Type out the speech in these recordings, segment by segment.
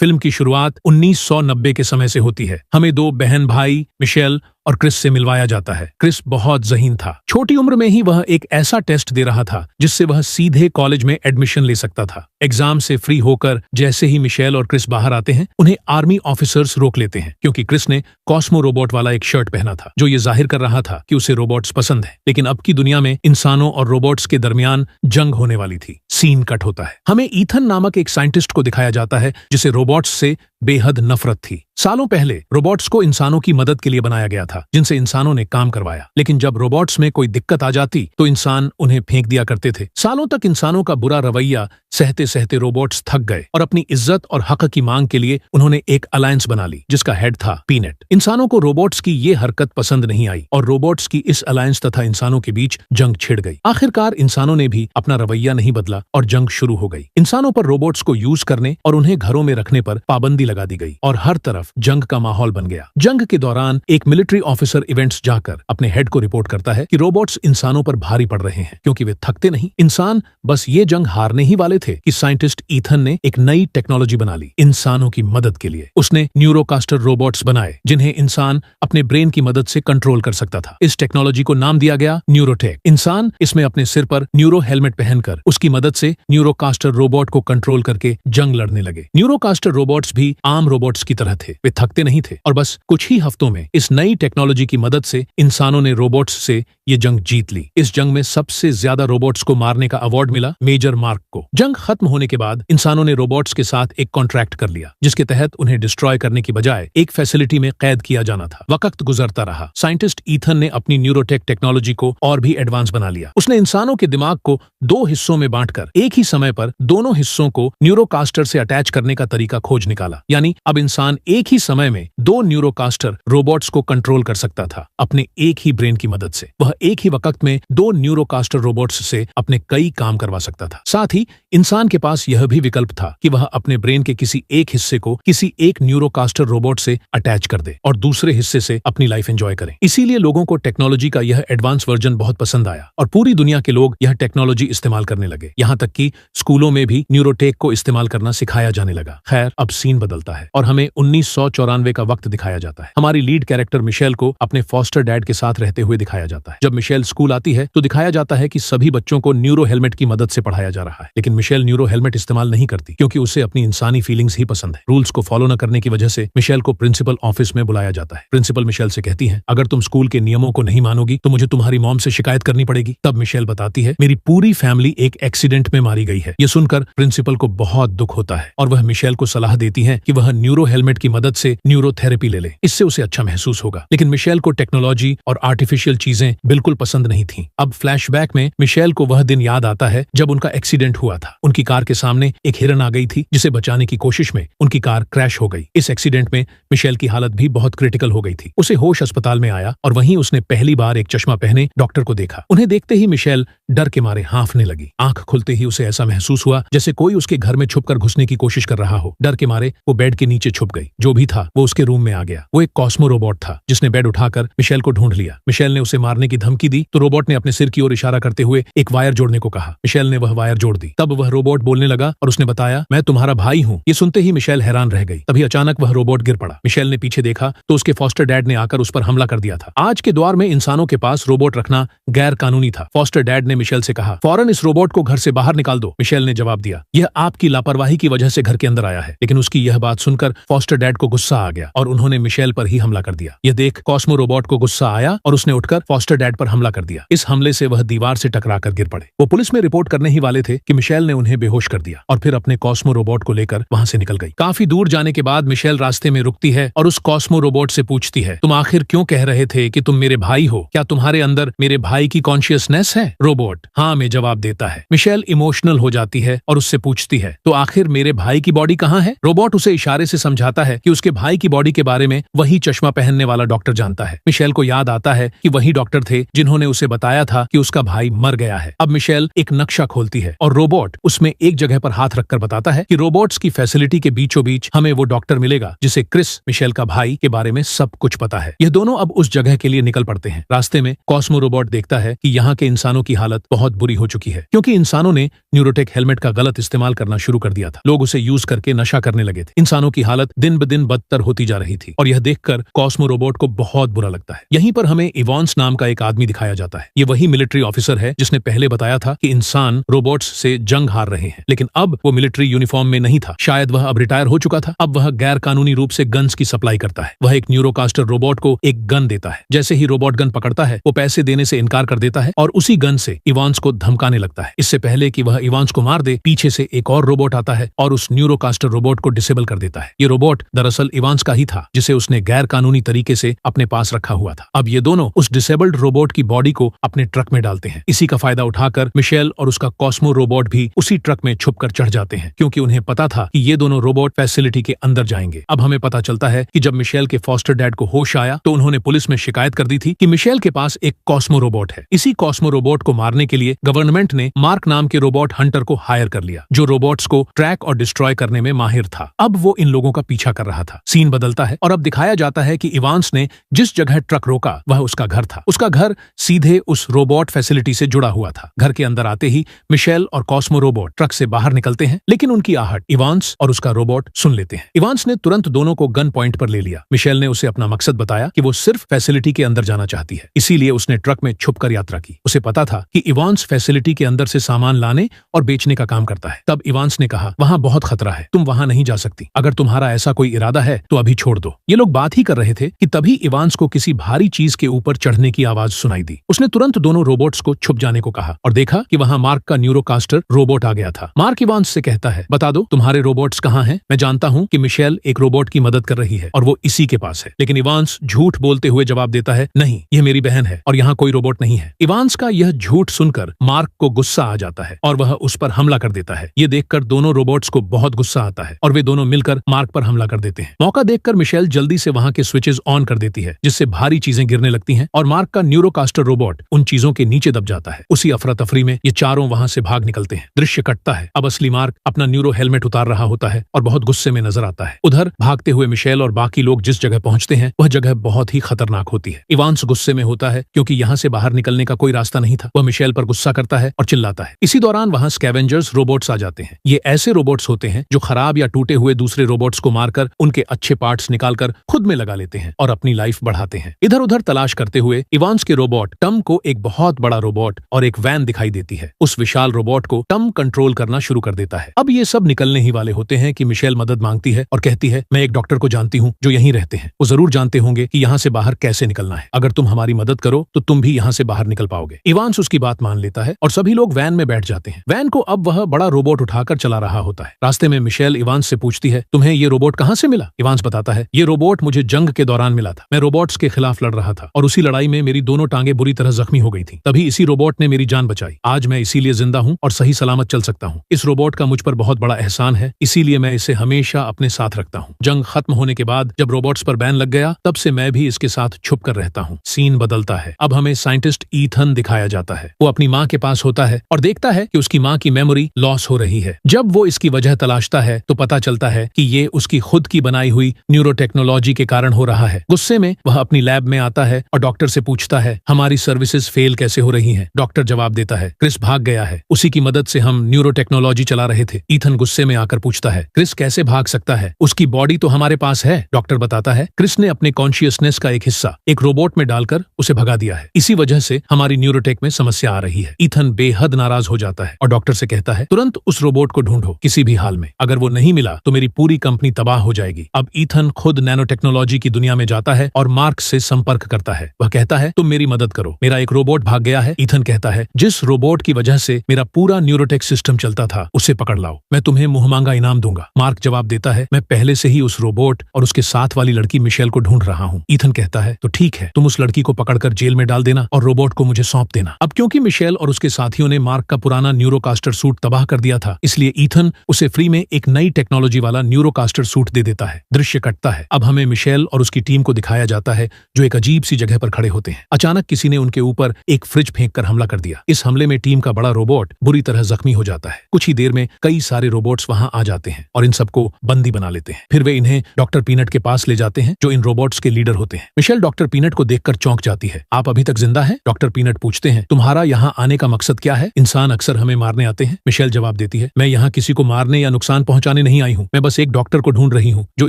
Film की शुरुआत 1990 के समय से होती है। हमें दो बहन भाई मिशेल और क्रिस से मिलवाया जाता है। क्रिस बहुत ज़हीन था। छोटी उम्र में ही वह एक ऐसा टेस्ट दे रहा था जिससे वह सीधे कॉलेज में एडमिशन ले सकता था। एग्जाम से फ्री होकर जैसे ही मिशेल और क्रिस बाहर आते हैं, उन्हें आर्मी ऑफिसर्स रोक लेते हैं क्योंकि क्रिस ने कॉस्मो रोबोट वाला एक शर्ट पहना था जो ये जाहिर कर रहा था कि उसे रोबोट्स पसंद है। लेकिन अब की दुनिया में इंसानों और रोबोट्स के दरमियान जंग होने वाली थी। सीन कट होता है। हमें ईथन नामक एक साइंटिस्ट को दिखाया जाता है जिसे रोबोट्स से बेहद नफरत थी। सालों पहले रोबोट्स को इंसानों की मदद के लिए बनाया गया था, जिनसे इंसानों ने काम करवाया। लेकिन जब रोबोट्स में कोई दिक्कत आ जाती तो इंसान उन्हें फेंक दिया करते थे। सालों तक इंसानों का बुरा रवैया सहते सहते रोबोट्स थक गए और अपनी इज्जत और हक की मांग के लिए उन्होंने एक अलायंस बना ली जिसका हेड था पीनट। इंसानों को रोबोट्स की ये हरकत पसंद नहीं आई और रोबोट्स की इस अलायंस तथा इंसानों के बीच जंग छिड़ गई। आखिरकार इंसानों ने भी अपना रवैया नहीं बदला और जंग शुरू हो गई। इंसानों पर रोबोट्स को यूज करने और उन्हें घरों में रखने पर पाबंदी लगा दी गई और हर तरफ जंग का माहौल बन गया। जंग के दौरान एक मिलिट्री ऑफिसर इवेंट्स जाकर अपने हेड को रिपोर्ट करता है कि रोबोट्स इंसानों पर भारी पड़ रहे हैं क्योंकि वे थकते नहीं। इंसान बस ये जंग हारने ही वाले थे कि साइंटिस्ट ईथन ने एक नई टेक्नोलॉजी बना ली इंसानों की मदद के लिए। उसने न्यूरोकास्टर रोबोट्स बनाए जिन्हें इंसान अपने ब्रेन की मदद से कंट्रोल कर सकता था। इस टेक्नोलॉजी को नाम दिया गया न्यूरोटेक। इंसान इसमें अपने सिर पर न्यूरो हेलमेट पहनकर उसकी मदद से न्यूरोकास्टर रोबोट को कंट्रोल करके जंग लड़ने लगे। न्यूरोकास्टर रोबोट्स भी आम रोबोट्स की तरह थे। वे थकते नहीं थे और बस कुछ ही हफ्तों में इस नई टेक्नोलॉजी की मदद से इंसानों ने रोबोट्स से ये जंग जीत ली। इस जंग में सबसे ज्यादा रोबोट्स को मारने का अवार्ड मिला मेजर मार्क को। जंग खत्म होने के बाद इंसानों ने रोबोट्स के साथ एक कॉन्ट्रैक्ट कर लिया जिसके तहत उन्हें डिस्ट्रॉय करने की बजाय एक फैसिलिटी में कैद किया जाना था। वक्त गुजरता रहा। साइंटिस्ट ईथन ने अपनी न्यूरोटेक टेक्नोलॉजी को और भी एडवांस बना लिया। उसने इंसानों के दिमाग को दो हिस्सों में बांटकर एक ही समय पर दोनों हिस्सों को न्यूरोकास्टर से अटैच करने का तरीका खोज निकाला। यानी अब इंसान एक ही समय में दो न्यूरोकास्टर रोबोट्स को कंट्रोल कर सकता था अपने एक ही ब्रेन की मदद से। वह एक ही वक्त में दो न्यूरोकास्टर रोबोट्स से अपने कई काम करवा सकता था। साथ ही इंसान के पास यह भी विकल्प था कि वह अपने ब्रेन के किसी एक हिस्से को किसी एक न्यूरोकास्टर रोबोट से अटैच कर दे और दूसरे हिस्से से अपनी लाइफ एंजॉय करें। इसीलिए लोगों को टेक्नोलॉजी का यह एडवांस वर्जन बहुत पसंद आया और पूरी दुनिया के लोग यह टेक्नोलॉजी इस्तेमाल करने लगे। यहाँ तक कि स्कूलों में भी न्यूरोटेक को इस्तेमाल करना सिखाया जाने लगा। खैर, अब सीन बदलता है और हमें 1994 का वक्त दिखाया जाता है। हमारी लीड कैरेक्टर मिशेल को अपने फॉस्टर डैड के साथ रहते हुए दिखाया जाता है। जब मिशेल स्कूल आती है तो दिखाया जाता है कि सभी बच्चों को न्यूरो हेलमेट की मदद से पढ़ाया जा रहा है, लेकिन मिशेल न्यूरो हेलमेट इस्तेमाल नहीं करती क्योंकि उसे अपनी इंसानी फीलिंग्स ही पसंद है। रूल्स को फॉलो न करने की वजह से मिशेल को प्रिंसिपल ऑफिस में बुलाया जाता है। प्रिंसिपल मिशेल से कहती है, अगर तुम स्कूल के नियमों को नहीं मानोगी तो मुझे तुम्हारी मॉम से शिकायत करनी पड़ेगी। तब मिशेल बताती है, मेरी पूरी फैमिली एक एक्सीडेंट में मारी गई है। ये सुनकर प्रिंसिपल को बहुत दुख होता है और वह मिशेल को सलाह देती है कि वह न्यूरो हेलमेट की मदद से न्यूरोथेरेपी ले ले, इससे उसे अच्छा महसूस होगा। लेकिन मिशेल को टेक्नोलॉजी और आर्टिफिशियल चीजें बिल्कुल पसंद नहीं थी। अब फ्लैशबैक में मिशेल को वह दिन याद आता है जब उनका एक्सीडेंट हुआ था। उनकी कार के सामने एक हिरन आ गई थी जिसे बचाने की कोशिश में उनकी कार क्रैश हो गई। इस एक्सीडेंट में मिशेल की हालत भी बहुत क्रिटिकल हो गई थी। उसे होश अस्पताल में आया और वहीं उसने पहली बार एक चश्मा पहने डॉक्टर को देखा। उन्हें देखते ही मिशेल डर के मारे हाँफने लगी। आंख खुलते ही उसे ऐसा महसूस हुआ जैसे कोई उसके घर में छुपकर घुसने की कोशिश कर रहा हो। डर के मारे वो बेड के नीचे छुप गई। जो भी था वो उसके रूम में आ गया। वो एक कॉस्मो रोबोट था जिसने बेड उठाकर मिशेल को ढूंढ लिया। मिशेल ने उसे मारने की धमकी दी तो रोबोट ने अपने सिर की ओर इशारा करते हुए एक वायर जोड़ने को कहा। मिशेल ने वह वायर जोड़ दी। तब वह रोबोट बोलने लगा और उसने बताया, मैं तुम्हारा भाई हूँ। ये सुनते ही मिशेल हैरान रह गई। तभी अचानक वह रोबोट गिर पड़ा। मिशेल ने पीछे देखा तो उसके फॉस्टर डैड ने आकर उस पर हमला कर दिया था। आज के दौर में इंसानों के पास रोबोट रखना गैर कानूनी था। फॉस्टर डैड ने मिशेल से कहा, फौरन इस रोबोट को घर से बाहर निकाल दो। मिशेल ने जवाब दिया, यह आपकी लापरवाही की वजह से घर के अंदर आया है। लेकिन उसकी यह बात सुनकर फॉस्टर डैड को गुस्सा आ गया और उन्होंने मिशेल पर ही हमला कर दिया। यह देख कॉस्मो रोबोट को गुस्सा आया और उसने उठकर फॉस्टर डैड पर हमला कर दिया। इस हमले से वह दीवार से टकराकर गिर पड़े। वो पुलिस में रिपोर्ट करने ही वाले थे कि मिशेल ने उन्हें बेहोश कर दिया और फिर अपने कॉस्मो रोबोट को लेकर वहां से निकल गई। काफी दूर जाने के बाद मिशेल रास्ते में रुकती है और उस कॉस्मो रोबोट से पूछती है, तुम आखिर क्यों कह रहे थे कि तुम मेरे भाई हो? क्या तुम्हारे अंदर मेरे भाई की कॉन्शियसनेस है? रोबोट हाँ में जवाब देता है। मिशेल इमोशनल हो जाती है और उससे पूछती है, तो आखिर मेरे भाई की बॉडी कहाँ है? रोबोट उसे इशारे से समझाता है कि उसके भाई की बॉडी के बारे में वही चश्मा पहनने वाला डॉक्टर जानता है। मिशेल को याद आता है कि वही डॉक्टर थे जिन्होंने उसे बताया था कि उसका भाई मर गया है। अब मिशेल एक नक्शा खोलती है और रोबोट रोबोट उसमें एक जगह पर हाथ रखकर बताता है कि रोबोट्स की फैसिलिटी के बीचों बीच हमें वो डॉक्टर मिलेगा जिसे क्रिस, मिशेल का भाई, के बारे में सब कुछ पता है। यह दोनों अब उस जगह के लिए निकल पड़ते हैं। रास्ते में कॉस्मो रोबोट देखता है कि यहाँ के इंसानों की हालत बहुत बुरी हो चुकी है, क्योंकि इंसानों ने न्यूरोटेक हेलमेट का गलत इस्तेमाल करना शुरू कर दिया था। लोग उसे यूज करके नशा करने लगे थे। इंसानों की हालत दिन ब दिन बदतर होती जा रही थी और यह देखकर कॉस्मो रोबोट को बहुत बुरा लगता है। यहीं पर हमें इवांस नाम का एक आदमी दिखाया जाता है। ये वही मिलिट्री ऑफिसर है जिसने पहले बताया था कि इंसान रोबोट्स से जंग हार रहे हैं, लेकिन अब वो मिलिट्री यूनिफॉर्म में नहीं था। शायद वह अब रिटायर हो चुका था। अब वह गैर कानूनी रूप से गन्स की सप्लाई करता है। वह एक न्यूरोकास्टर रोबोट को एक गन देता है। जैसे ही रोबोट गन पकड़ता है, वो पैसे देने से इनकार कर देता है और उसी गन से इवांस को धमकाने लगता है। इससे पहले कि वह इवांस को मार दे, पीछे से एक और रोबोट आता है और उस न्यूरोकास्टर रोबोट को डिसेबल कर देता है। ये रोबोट दरअसल इवांस का ही था, जिसे उसने गैर कानूनी तरीके से अपने पास रखा हुआ था। अब ये दोनों उस डिसेबल्ड रोबोट की बॉडी को अपने ट्रक में डालते हैं। इसी का फायदा उठाकर मिशेल और उसका कॉस्मो रोबोट भी उसी ट्रक में छुपकर चढ़ जाते हैं, क्योंकि उन्हें पता था कि ये दोनों रोबोट फैसिलिटी के अंदर जाएंगे। अब हमें पता चलता है कि जब मिशेल के फॉस्टर डैड को होश आया तो उन्होंने पुलिस में शिकायत कर दी थी कि मिशेल के पास एक कॉस्मो रोबोट है। इसी कॉस्मो रोबोट को मारने के लिए गवर्नमेंट ने मार्क नाम के रोबोट हंटर को हायर कर लिया, जो रोबोट्स को ट्रैक और डिस्ट्रॉय करने में माहिर था। अब वो इन लोगों का पीछा कर रहा था। सीन बदलता है और अब दिखाया जाता है कि इवांस ने जिस जगह ट्रक रोका वह उसका घर था। उसका घर सीधे उस रोबोट फैसिलिटी से जुड़ा हुआ था। घर के अंदर आते ही मिशेल और कॉस्मो रोबोट ट्रक से बाहर निकलते हैं, लेकिन उनकी आहट इवांस और उसका रोबोट सुन लेते हैं। इवांस ने तुरंत दोनों को गन पॉइंट पर ले लिया। मिशेल ने उसे अपना मकसद बताया कि वो सिर्फ फैसिलिटी के अंदर जाना चाहती है, इसीलिए उसने ट्रक में छुपकर यात्रा की। उसे पता था कि इवांस फैसिलिटी के अंदर से सामान लाने और बेचने का काम करता है। तब इवांस ने कहा, वहां बहुत खतरा है, तुम वहां नहीं जा सकती। अगर तुम्हारा ऐसा कोई इरादा है तो अभी छोड़ दो। ये लोग बात ही कर रहे थे कि तभी इवांस को किसी भारी चीज के ऊपर चढ़ने की आवाज सुनाई दी। उसने तुरंत दोनों रोबोट्स को छुप जाने को कहा और देखा कि वहां मार्क का न्यूरोकास्टर रोबोट आ गया था। मार्क इवांस से कहता है, बता दो तुम्हारे रोबोट्स कहाँ हैं? मैं जानता हूँ कि मिशेल एक रोबोट की मदद कर रही है और वो इसी के पास है। लेकिन इवांस झूठ बोलते हुए जवाब देता है, नहीं, यह मेरी बहन है और यहाँ कोई रोबोट नहीं है। इवांस का यह झूठ सुनकर मार्क को गुस्सा आ जाता है और वह उस पर हमला कर देता है। ये देखकर दोनों रोबोट्स को बहुत गुस्सा आता है और वे दोनों मिलकर मार्क पर हमला कर देते हैं। मौका देखकर मिशेल जल्दी से वहां के स्विचेस ऑन कर देती है, जिससे भारी चीजें गिरने लगती हैं और मार्क का न्यूरोकास्टर रोबोट उन चीजों के नीचे दब जाता है। उसी अफरा तफरी में ये चारों वहां से भाग निकलते हैं। दृश्य कटता है। अब असली मार्क अपना न्यूरो हेलमेट उतार रहा होता है और बहुत गुस्से में नजर आता है। उधर भागते हुए मिशेल और बाकी लोग जिस जगह पहुंचते हैं वह जगह बहुत ही खतरनाक होती है। इवांस गुस्से में होता है क्योंकि यहाँ से बाहर निकलने का कोई रास्ता नहीं था। वह मिशेल पर गुस्सा करता है और चिल्लाता है। इसी दौरान वहां स्कैवेंजर्स रोबोट्स आ जाते हैं। ये ऐसे रोबोट्स होते हैं जो खराब या टूटे हुए दूसरे रोबोट्स को मारकर उनके अच्छे पार्ट्स निकालकर खुद में लगा लेते हैं और अपनी लाइफ बढ़ाते हैं। इधर उधर तलाश करते हुए इवांस के रोबोट टम को एक बहुत बड़ा रोबोट और एक वैन दिखाई देती है। उस विशाल रोबोट को टम कंट्रोल करना शुरू कर देता है। अब ये सब निकलने ही वाले होते हैं कि मिशेल मदद मांगती है और कहती है, मैं एक डॉक्टर को जानती हूँ जो यहीं रहते हैं। वो जरूर जानते होंगे कि यहाँ से बाहर कैसे निकलना है। अगर तुम हमारी मदद करो तो तुम भी यहाँ से बाहर निकल पाओगे। इवांस उसकी बात मान लेता है और सभी लोग वैन में बैठ जाते हैं। वैन को अब वह बड़ा रोबोट उठाकर चला रहा होता है। रास्ते में मिशेल इवांस से पूछती है, तुम्हें ये रोबोट कहाँ से मिला? इवांस बताता है, ये रोबोट मुझे जंग के दौरान मिला था। मैं रोबोट्स के खिलाफ लड़ रहा था और उसी लड़ाई में मेरी दोनों टांगे बुरी तरह जख्मी हो गई थी। तभी इसी रोबोट ने मेरी जान बचाई। आज मैं इसीलिए जिंदा हूँ और सही सलामत चल सकता हूँ। इस रोबोट का मुझ पर बहुत बड़ा एहसान है, इसीलिए मैं इसे हमेशा अपने साथ रखता हूँ। जंग खत्म होने के बाद जब रोबोट्स पर बैन लग गया, तब से मैं भी इसके साथ छुप कर रहता हूँ। सीन बदलता है। अब हमें साइंटिस्ट ईथन दिखाया जाता है। वो अपनी माँ के पास होता है और देखता है कि उसकी माँ की मेमोरी लॉस हो रही है। जब वो इसकी वजह तलाशता है तो पता चलता है कि ये उसकी खुद की बनाई हुई न्यूरो टेक्नोलॉजी के कारण हो रहा है। गुस्से में वह अपनी लैब में आता है और डॉक्टर से पूछता है, हमारी सर्विसेज फेल कैसे हो रही हैं? डॉक्टर जवाब देता है, क्रिस भाग गया है, उसी की मदद से हम न्यूरो टेक्नोलॉजी चला रहे थे। ईथन गुस्से में आकर पूछता है, क्रिस कैसे भाग सकता है? उसकी बॉडी तो हमारे पास है। डॉक्टर बताता है, क्रिस ने अपने कॉन्शियसनेस का एक हिस्सा एक रोबोट में डालकर उसे भगा दिया है। इसी वजह से हमारी न्यूरोटेक में समस्या आ रही है। ईथन बेहद नाराज हो जाता है और डॉक्टर से कहता है, तुरंत उस रोबोट को ढूंढो किसी भी हाल में। अगर वो नहीं मिला तो मेरी पूरी कंपनी तबाह हो जाएगी। अब ईथन खुद नैनो टेक्नोलॉजी की दुनिया में जाता है और मार्क से संपर्क करता है। वह कहता है, तुम मेरी मदद करो, मेरा एक रोबोट भाग गया है। ईथन कहता है, जिस रोबोट की वजह से मेरा पूरा न्यूरोटेक सिस्टम चलता था उसे पकड़ लाओ, मैं तुम्हें मुंहमांगा इनाम दूंगा। मार्क जवाब देता है, मैं पहले से ही उस रोबोट और उसके साथ वाली लड़की मिशेल को ढूंढ रहा हूँ। ईथन कहता है, तो ठीक है, तुम उस लड़की को पकड़कर जेल में डाल देना और रोबोट को मुझे सौंप देना। अब क्योंकि मिशेल और उसके साथियों ने मार्क का पुराना न्यूरोकास्टर सूट तबाह कर दिया था, इसलिए ईथन उसे फ्री में एक नई टेक्नोलॉजी वाला न्यूरोकास्टर सूट दे देता है। दृश्य कटता है। अब हमें मिशेल और उसकी टीम को दिखाया जाता है जो एक अजीब सी जगह पर खड़े होते हैं। अचानक किसी ने उनके ऊपर एक फ्रिज फेंक कर हमला कर दिया। इस हमले में टीम का बड़ा रोबोट बुरी तरह जख्मी जख्मी हो जाता है। कुछ ही देर में कई सारे रोबोट्स वहां आ जाते हैं और इन सबको बंदी बना लेते हैं। फिर वे इन्हें डॉक्टर पीनट के पास ले जाते हैं, जो इन रोबोट्स के लीडर होते हैं। मिशेल डॉक्टर पीनट को देखकर चौंक जाती है। आप अभी तक जिंदा हैं? डॉक्टर पीनट पूछते हैं। तुम्हारा यहाँ आने का मकसद क्या है? इंसान अक्सर हमें मारने आते हैं, मिशेल जवाब देती है। मैं यहाँ किसी को मारने या नुकसान पहुंचाने नहीं आई हूँ। मैं बस एक डॉक्टर को ढूंढ रही हूँ जो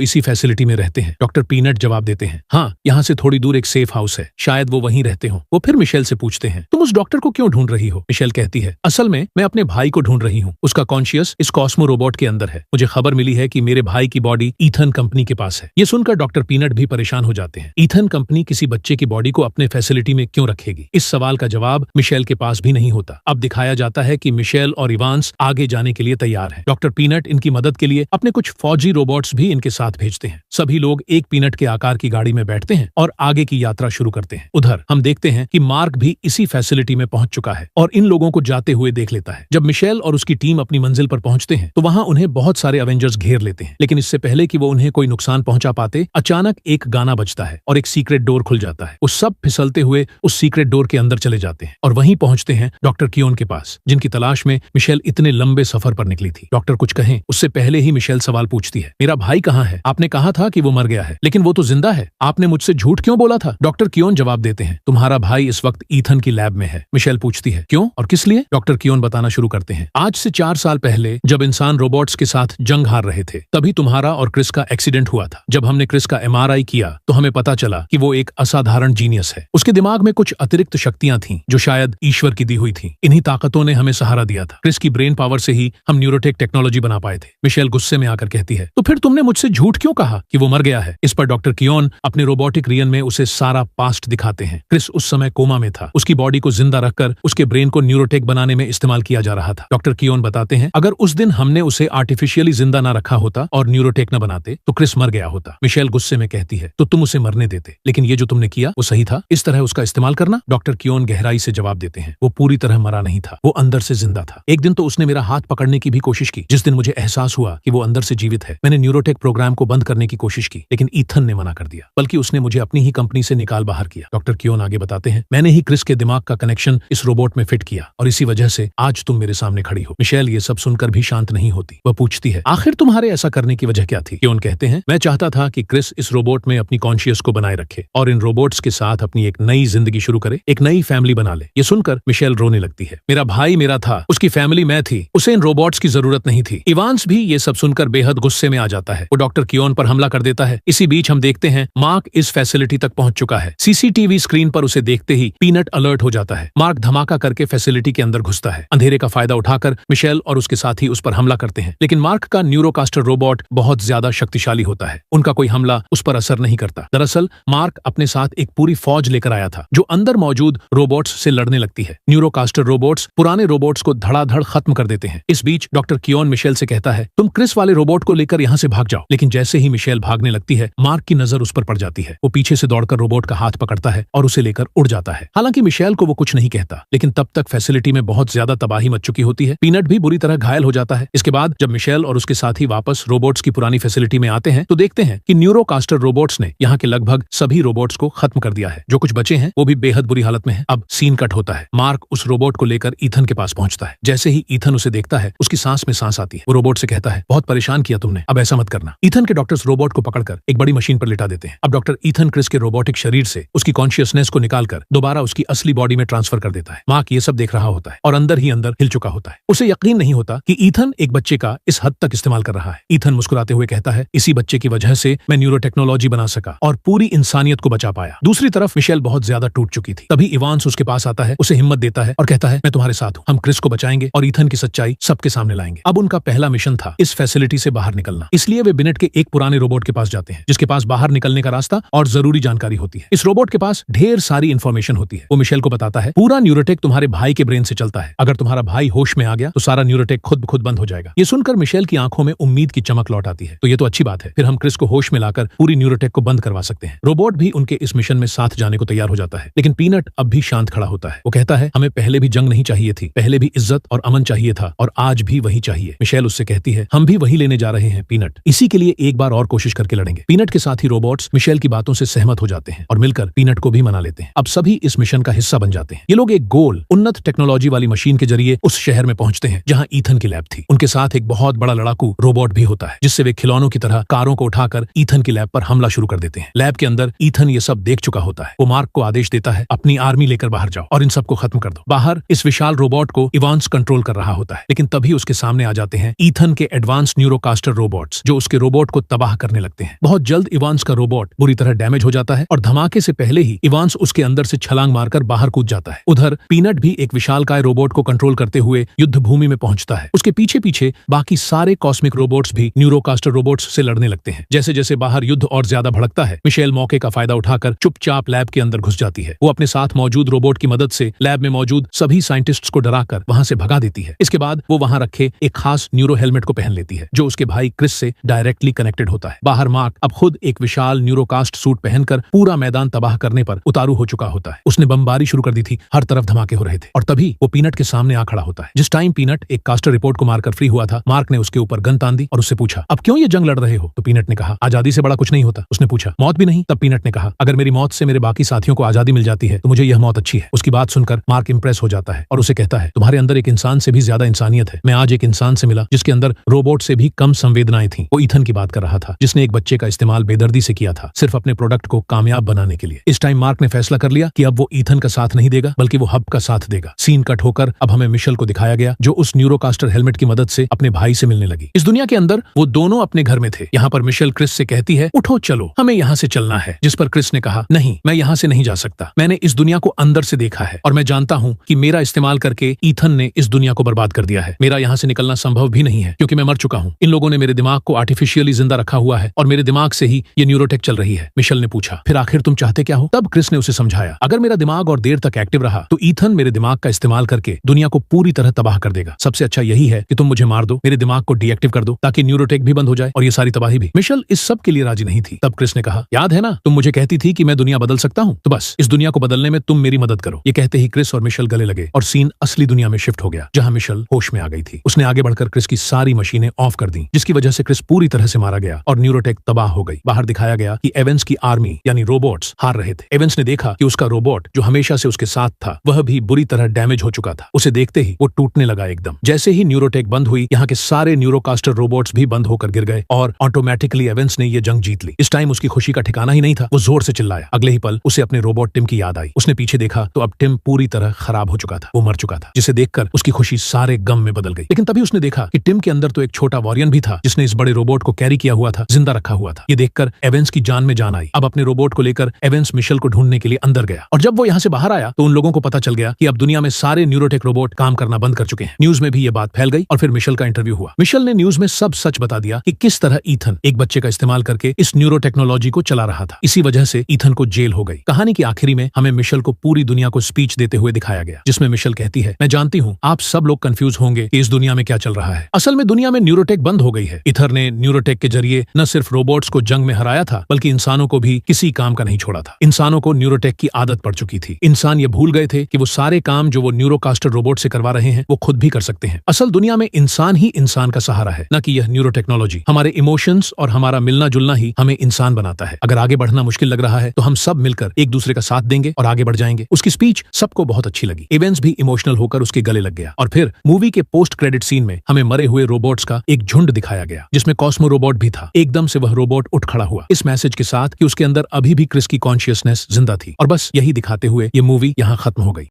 इसी फैसिलिटी में रहते हैं। डॉक्टर पीनट जवाब देते हैं, हाँ, यहाँ से थोड़ी दूर एक सेफ हाउस है, शायद वो वहीं रहते हो। वो फिर मिशेल से पूछते हैं, तुम उस डॉक्टर को क्यों ढूंढ रही हो? मिशेल कहती है, असल में मैं अपने भाई को ढूंढ रही हूँ। उसका कॉन्शियस इस कॉस्मो रोबोट के अंदर है। मुझे खबर मिली है कि मेरे भाई की बॉडी ईथन कंपनी के पास है। ये सुनकर डॉक्टर पीनट भी परेशान हो जाते हैं। ईथन कंपनी किसी बच्चे की बॉडी को अपने फैसिलिटी में क्यों रखेगी? इस सवाल का जवाब मिशेल के पास भी नहीं होता। अब दिखाया जाता है कि मिशेल और इवांस आगे जाने के लिए तैयार हैं। डॉक्टर पीनट इनकी मदद के लिए अपने कुछ फौजी रोबोट्स भी इनके साथ भेजते हैं। सभी लोग एक पीनट के आकार की गाड़ी में बैठते हैं और आगे की यात्रा शुरू करते हैं। उधर हम देखते हैं कि मार्क भी इसी फैसिलिटी में पहुंच चुका है और इन लोगों को जाते हुए देख लेता है। जब मिशेल और उसकी टीम अपनी मंजिल पर पहुंचते हैं तो वहां उन्हें बहुत सारे अवेंजर्स घेर लेते हैं। लेकिन इससे पहले कि वो उन्हें कोई नुकसान पहुंचा पाते, अचानक एक गाना बजता है और एक सीक्रेट डोर खुल जाता है। वो सब फिसलते हुए उस सीक्रेट डोर के अंदर चले जाते हैं और वहीं पहुंचते हैं डॉक्टर कियोन के पास, जिनकी तलाश में मिशेल इतने लंबे सफर पर निकली थी। डॉक्टर कुछ कहें उससे पहले ही मिशेल सवाल पूछती है, मेरा भाई कहाँ है? आपने कहा था कि वो मर गया है, लेकिन वो तो जिंदा है। आपने मुझसे झूठ क्यों बोला था? डॉक्टर कियोन जवाब देते हैं, तुम्हारा भाई इस वक्त ईथन की लैब में है। मिशेल पूछती है, क्यों और किस लिए? डॉक्टर कियोन बताना शुरू करते हैं, आज से 4 साल पहले जब इंसान रोबोट्स के साथ जंग हार रहे थे, तभी तुम्हारा और क्रिस का एक्सीडेंट हुआ था। जब हमने क्रिस का MRI किया तो हमें पता चला कि वो एक असाधारण जीनियस है। उसके दिमाग में कुछ अतिरिक्त शक्तियां थीं जो शायद ईश्वर की दी हुई थीं। इन्हीं ताकतों ने हमें सहारा दिया था। क्रिस की ब्रेन पावर से ही हम न्यूरोटेक टेक्नोलॉजी बना पाए थे। मिशेल गुस्से में आकर कहती है, तो फिर तुमने मुझसे झूठ क्यों कहा कि वो मर गया है? इस पर डॉक्टर कियोन अपने रोबोटिक रियन में उसे सारा पास्ट दिखाते हैं। क्रिस उस समय कोमा में था। उसकी बॉडी को जिंदा रखकर उसके ब्रेन को न्यूरोटेक बनाने में इस्तेमाल किया जा रहा था। डॉक्टर कियोन बताते हैं, अगर उस दिन हमने उसे आर्टिफिशियली जिंदा न रखा होता और न्यूरोटेक न बनाते तो क्रिस मर गया होता। मिशेल गुस्से में कहती है, तो तुम उसे मरने देते, लेकिन ये जो तुमने किया वो सही था, इस तरह उसका इस्तेमाल करना? डॉक्टर कियोन गहराई से जवाब देते हैं, वो पूरी तरह मरा नहीं था, वो अंदर से जिंदा था। एक दिन तो उसने मेरा हाथ पकड़ने की भी कोशिश की। जिस दिन मुझे एहसास हुआ कि वो अंदर से जीवित है, मैंने न्यूरोटेक प्रोग्राम को बंद करने की कोशिश की, लेकिन ईथन ने मना कर दिया, बल्कि उसने मुझे अपनी ही कंपनी से निकाल बाहर किया। डॉक्टर कियोन आगे बताते हैं, मैंने ही क्रिस के दिमाग का कनेक्शन इस रोबोट में फिट किया और इसी वजह से आज तुम मेरे सामने खड़ी हो। मिशेल ये सब सुनकर भी शांत नहीं होती। वह पूछती है, आखिर तुम्हारे ऐसा करने की वजह क्या थी? कियोन कहते हैं, मैं चाहता था कि क्रिस इस रोबोट में अपनी कॉन्शियस को बनाए रखे और इन रोबोट्स के साथ अपनी एक नई जिंदगी शुरू करे, एक नई फैमिली बना ले। ये सुनकर मिशेल रोने लगती है। मेरा भाई मेरा था, उसकी फैमिली मैं थी, उसे इन रोबोट्स की जरूरत नहीं थी। इवांस भी ये सब सुनकर बेहद गुस्से में आ जाता है। वो डॉक्टर कियोन पर हमला कर देता है। इसी बीच हम देखते हैं मार्क इस फैसिलिटी तक पहुंच चुका है। सीसीटीवी स्क्रीन पर उसे देखते ही पीनट अलर्ट हो जाता है। मार्क धमाका करके फैसिलिटी के अंदर घुसता है। अंधेरे का फायदा उठाकर मिशेल और उसके साथी उस पर हमला करते हैं, लेकिन मार्क का न्यूरोकास्टर रोबोट बहुत ज्यादा शक्तिशाली होता है। उनका कोई हमला उस पर असर नहीं करता। दरअसल मार्क अपने साथ एक पूरी फौज लेकर आया था जो अंदर मौजूद रोबोट्स से लड़ने लगती है। न्यूरोकास्टर रोबोट्स पुराने रोबोट्स को धड़ाधड़ खत्म कर देते हैं। इस बीच डॉक्टर कियोन मिशेल से कहता है, तुम क्रिस वाले रोबोट को लेकर यहाँ से भाग जाओ। लेकिन जैसे ही मिशेल भागने लगती है, मार्क की नजर उस पर पड़ जाती है। वो पीछे से दौड़कर रोबोट का हाथ पकड़ता है और उसे लेकर उड़ जाता है। हालांकि मिशेल को वो कुछ नहीं कहता, लेकिन तब तक फैसिलिटी में बहुत ज्यादा तबाही मच चुकी होती है। पीनट भी बुरी तरह घायल हो जाता है। इसके बाद जब मिशेल और उसके साथी वापस रोबोट्स की पुरानी फैसिलिटी में आते हैं तो देखते हैं कि न्यूरोकास्टर रोबोट्स ने यहाँ के लगभग सभी रोबोट्स को खत्म कर दिया है। जो कुछ बचे हैं वो भी बेहद बुरी हालत में है। अब सीन कट होता है। मार्क उस रोबोट को लेकर ईथन के पास पहुंचता है। जैसे ही ईथन उसे देखता है, उसकी सांस में सांस आती है। वो रोबोट से कहता है, बहुत परेशान किया तुमने, अब ऐसा मत करना। ईथन के डॉक्टर्स रोबोट को पकड़कर एक बड़ी मशीन पर लिटा देते हैं। अब डॉक्टर ईथन क्रिस के रोबोटिक शरीर से उसकी कॉन्शियसनेस को निकालकर दोबारा उसकी असली बॉडी में ट्रांसफर कर देता है। मार्क ये सब देख रहा होता है और अंदर ही अंदर हिल चुका होता है। उसे यकीन नहीं होता कि ईथन एक बच्चे का इस हद तक इस्तेमाल कर रहा है। ईथन मुस्कुराते हुए कहता है, इसी बच्चे की वजह से मैं न्यूरो टेक्नोलॉजी बना सका और पूरी इंसानियत को बचा पाया। दूसरी तरफ मिशेल बहुत ज्यादा टूट चुकी थी। तभी इवांस उसके पास आता है, उसे हिम्मत देता है और कहता है, मैं तुम्हारे साथ हूँ, हम क्रिस को बचाएंगे और ईथन की सच्चाई सबके सामने लाएंगे। अब उनका पहला मिशन था इस फैसिलिटी से बाहर निकलना। इसलिए वे बिनेट के एक पुराने रोबोट के पास जाते हैं जिसके पास बाहर निकलने का रास्ता और जरूरी जानकारी होती है। इस रोबोट के पास ढेर सारी इंफॉर्मेशन होती है। वो मिशेल को बताता है, पूरा न्यूरोटेक तुम्हारे भाई के ब्रेन से चलता है। अगर तुम्हारा भाई होश में आ गया तो सारा न्यूरोटेक खुद बंद हो जाएगा। ये सुनकर मिशेल की आंखों में उम्मीद की चमक लौट आती है। तो ये तो अच्छी बात है, फिर हम क्रिस को होश में लाकर पूरी न्यूरोटेक को बंद करवा सकते हैं। रोबोट भी उनके इस मिशन में साथ जाने को तैयार हो जाता है, लेकिन पीनट अब भी शांत खड़ा होता है। वो कहता है, हमें पहले भी जंग नहीं चाहिए थी, पहले भी इज्जत और अमन चाहिए था और आज भी वही चाहिए। मिशेल उससे कहती है, हम भी वही लेने जा रहे हैं पीनट, इसी के लिए एक बार और कोशिश करके लड़ेंगे। पीनट के साथ ही रोबोट्स मिशेल की बातों से सहमत हो जाते हैं और मिलकर पीनट को भी मना लेते हैं। अब सभी इस मिशन का हिस्सा बन जाते हैं। ये लोग एक गोल उन्नत टेक्नोलॉजी वाली मशीन के जरिए उस शहर में पहुंचते हैं जहां ईथन की लैब थी। उनके साथ एक बहुत बड़ा लड़ाकू रोबोट भी होता है जिससे वे खिलौनों की तरह कारों को उठाकर ईथन की लैब पर हमला शुरू कर देते हैं। लैब के अंदर ईथन ये सब देख चुका होता है। वो मार्क को आदेश देता है, अपनी आर्मी लेकर बाहर जाओ और इन सबको खत्म कर दो। बाहर इस विशाल रोबोट को इवांस कंट्रोल कर रहा होता है, लेकिन तभी उसके सामने आ जाते हैं ईथन के एडवांस न्यूरोकास्टर रोबोट्स जो उसके रोबोट को तबाह करने लगते हैं। बहुत जल्द इवांस का रोबोट बुरी तरह डैमेज हो जाता है और धमाके से पहले ही इवांस उसके अंदर से छलांग मारकर बाहर कूद जाता है। उधर पीनट भी एक विशालकाय रोबोट को कंट्रोल करते हुए युद्ध भूमि में पहुंचता है। उसके पीछे पीछे बाकी सारे कॉस्मिक रोबोट्स भी न्यूरोकास्टर रोबोट्स से लड़ने लगते हैं। जैसे जैसे बाहर युद्ध और ज्यादा भड़कता है, मिशेल मौके का फायदा उठाकर चुपचाप लैब के अंदर घुस जाती है। वो अपने साथ मौजूद रोबोट की मदद से लैब में मौजूद सभी साइंटिस्ट्स को डराकर वहां से भगा देती है। इसके बाद वो वहां रखे एक खास न्यूरो हेलमेट को पहन लेती है जो उसके भाई क्रिस से डायरेक्टली कनेक्टेड होता है। बाहर मार्क अब खुद एक विशाल न्यूरोकास्ट सूट पहनकर पूरा मैदान तबाह करने पर उतारू हो चुका होता है। उसने बमबारी शुरू कर दी थी, हर तरफ धमाके हो रहे थे और तभी वो पीनट के सामने आ खड़ा होता है। जिस टाइम पीनट एक कास्टर रिपोर्ट को मारकर फ्री हुआ था, मार्क ने उसके ऊपर गन तान दी और उससे पूछा, अब क्यों ये जंग लड़ रहे हो? तो पीनट ने कहा, आजादी से बड़ा कुछ नहीं होता। उसने पूछा, मौत भी नहीं? तब पीनट ने कहा, अगर मेरी मौत से मेरे बाकी साथियों को आजादी मिल जाती है तो मुझे यह मौत अच्छी है। उसकी बात सुनकर मार्क इंप्रेस हो जाता है और उसे कहता है, तुम्हारे अंदर एक इंसान से भी ज्यादा इंसानियत है। मैं आज एक इंसान से मिला जिसके अंदर रोबोट से भी कम संवेदनाएं थी। वो ईथन की बात कर रहा था जिसने एक बच्चे का इस्तेमाल बेदर्दी से किया था, सिर्फ अपने प्रोडक्ट को कामयाब बनाने के लिए। इस टाइम मार्क ने फैसला कर लिया कि अब वो ईथन का साथ नहीं देगा बल्कि वो हब का साथ देगा। सीन कट होकर अब हमें मिशेल को दिखाया गया जो उस न्यूरोकास्टर हेलमेट की मदद से अपने भाई से मिलने लगी। इस दुनिया के अंदर वो दोनों अपने घर में थे। यहाँ पर मिशेल क्रिस से कहती है, उठो चलो, हमें यहाँ से चलना है। जिस पर क्रिस ने कहा, नहीं, मैं यहाँ से नहीं जा सकता। मैंने इस दुनिया को अंदर से देखा है और मैं जानता हूँ कि मेरा इस्तेमाल करके ईथन ने इस दुनिया को बर्बाद कर दिया है। मेरा यहाँ से निकलना संभव भी नहीं है क्योंकि मैं मर चुका हूँ। इन लोगों ने मेरे दिमाग को आर्टिफिशियली जिंदा रखा हुआ है और मेरे दिमाग से ही ये न्यूरोटेक चल रही है। मिशेल ने पूछा, फिर आखिर तुम चाहते क्या हो? तब क्रिस ने उसे समझाया, अगर मेरा दिमाग और देर तक एक्टिव रहा तो ईथन मेरे दिमाग का इस्तेमाल करके दुनिया को पूरी तरह तबाह कर देगा। सबसे अच्छा यही है कि तुम मुझे मार दो, मेरे दिमाग को डीएक्टिव कर दो ताकि न्यूरोटेक भी बंद हो जाए और ये सारी तबाही भी। मिशेल इस सब के लिए राजी नहीं थी। तब क्रिस ने कहा, याद है ना, तुम मुझे कहती थी कि मैं दुनिया बदल सकता हूँ, तो बस इस दुनिया को बदलने में तुम मेरी मदद करो। ये कहते ही क्रिस और मिशेल गले लगे और सीन असली दुनिया में शिफ्ट हो गया जहाँ मिशेल होश में आ गई थी। उसने आगे बढ़कर क्रिस की सारी मशीनें ऑफ कर दी जिसकी वजह से क्रिस पूरी तरह से मारा गया और न्यूरोटेक तबाह हो गई। बाहर दिखाया गया कि एवेंस की आर्मी यानी रोबोट्स हार रहे थे। एवेंस ने देखा कि उसका रोबोट जो हमेशा से उसके साथ था वह भी बुरी तरह डैमेज हो चुका था। उसे देखते ही वो टूटने लगा एकदम। जैसे ही न्यूरोटेक बंद हुई, यहाँ के सारे न्यूरोकास्टर रोबोट्स भी बंद होकर गिर गए और ऑटोमेटिकली एवेंस ने ये जंग जीत ली। इस टाइम उसकी खुशी का ठिकाना ही नहीं था। वो जोर से चिल्लाया। अगले ही पल उसे अपने रोबोट टिम की याद आई। उसने पीछे देखा तो अब टिम पूरी तरह खराब हो चुका था, वो मर चुका था, जिसे देखकर उसकी खुशी सारे गम में बदल गई। लेकिन तभी उसने देखा कि टिम के अंदर तो एक छोटा वॉरियन भी था जिसने इस बड़े रोबोट को कैरी किया हुआ था, जिंदा रखा हुआ था। ये देखकर एवेंस की जान में जान आई। अब अपने रोबोट को लेकर एवेंस मिशेल को ढूंढने के लिए अंदर गया और जब वो यहाँ से बाहर आया तो उन लोगों को पता चल गया कि अब दुनिया में सारे न्यूरोटेक रोबोट काम करना बंद कर चुके हैं। न्यूज में भी ये बात फैल गई और फिर मिशेल का इंटरव्यू हुआ। मिशेल ने न्यूज में सब सच बता दिया कि किस तरह ईथन एक बच्चे का इस्तेमाल करके इस न्यूरो टेक्नोलॉजी को चला रहा था। इसी वजह से ईथन को जेल हो गई। कहानी की आखिरी में हमें मिशेल को पूरी दुनिया को स्पीच देते हुए दिखाया गया जिसमें मिशेल कहती है, मैं जानती हूँ आप सब लोग कंफ्यूज होंगे कि इस दुनिया में क्या चल रहा है। असल में दुनिया में न्यूरोटेक बंद हो गई है। ईथर ने न्यूरोटेक के जरिए न सिर्फ रोबोट्स को जंग में हराया था बल्कि इंसानों को भी किसी काम का नहीं छोड़ा था। इंसानों को न्यूरोटेक की आदत पड़ चुकी थी। इंसान ये भूल गए थे कि वो सारे काम जो वो न्यूरोकास्टर रोबोट से करवा रहे हैं वो खुद भी कर सकते हैं। असल दुनिया में इंसान ही इंसान का सहारा है, न कि यह न्यूरो टेक्नोलॉजी। हमारे इमोशंस और हमारा मिलना जुलना ही हमें इंसान बनाता है। अगर आगे बढ़ना मुश्किल लग रहा है तो हम सब मिलकर एक दूसरे का साथ देंगे और आगे बढ़ जाएंगे। उसकी स्पीच सबको बहुत अच्छी लगी। एवेंस भी इमोशनल होकर उसके गले लग गया और फिर मूवी के पोस्ट क्रेडिट सीन में हमें मरे हुए रोबोट्स का एक झुंड दिखाया गया जिसमें कॉस्मो रोबोट भी था। एकदम से वह रोबोट उठ खड़ा हुआ इस मैसेज के साथ कि उसके अंदर अभी भी क्रिस की कॉन्शियसनेस जिंदा थी और बस यही दिखाते हुए ये मूवी यहाँ खत्म हो गई।